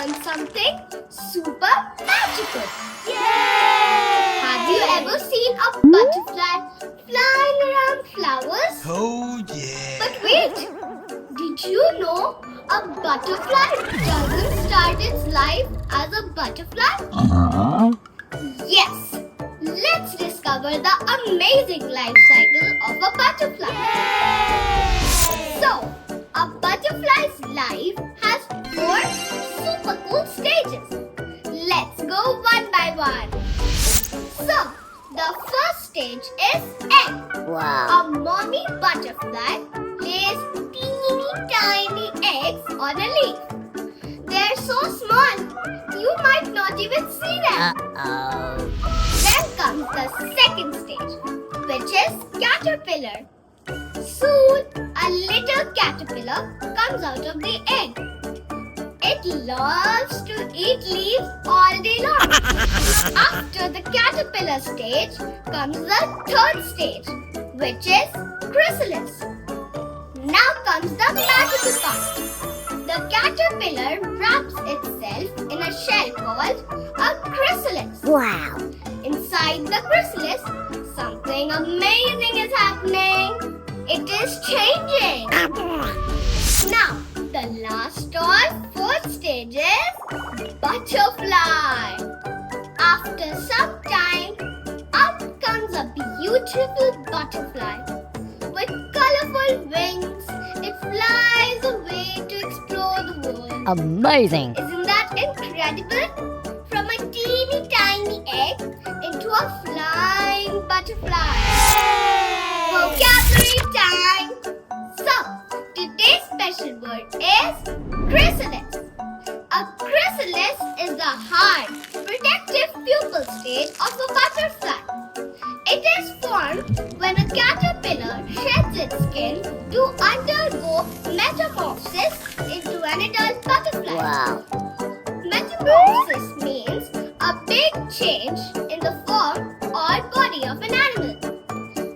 learn something super magical. Yay! Have you ever seen a butterfly flying around flowers? Oh, yeah. But wait, did you know a butterfly doesn't start its life as a butterfly? Yes, let's discover the amazing life cycle of a butterfly. So, a butterfly's life has 4 super cool stages. Let's go one by one. So, the first stage is egg. Wow. A mommy butterfly lays teeny tiny eggs on a leaf. They're so small, you might not even see them. Uh-oh. Then comes the second stage, which is caterpillar. Soon, a little caterpillar comes out of the egg. It loves to eat leaves all day long. After the caterpillar stage comes the third stage, which is chrysalis. Now comes the magical part. The caterpillar wraps itself in a shell called a chrysalis. Wow. Inside the chrysalis, something amazing is happening. It is changing. Now, the last or fourth stage is butterfly. After some time, out comes a beautiful butterfly. With colorful wings, it flies away to explore the world. Amazing. Isn't that incredible? From a teeny tiny egg into a flying butterfly. Vocabulary time! So, today's special word is chrysalis. A chrysalis is the hard, protective pupal stage of a butterfly. It is formed when a caterpillar sheds its skin to undergo metamorphosis into an adult butterfly. Wow. Metamorphosis means a big change in the form or body of an animal.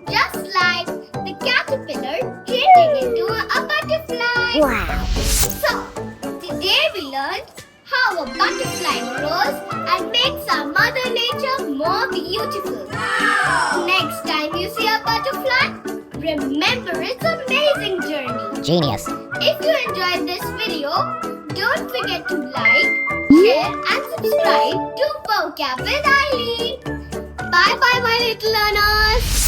Just like the caterpillar changing into a butterfly. Wow. So, today we learned how a butterfly grows and makes our Mother Nature more beautiful. Next time you see a butterfly, remember its amazing journey. Genius. If you enjoyed this video, don't forget to like, share and subscribe to Vocab with Aileen. Bye bye my little learners.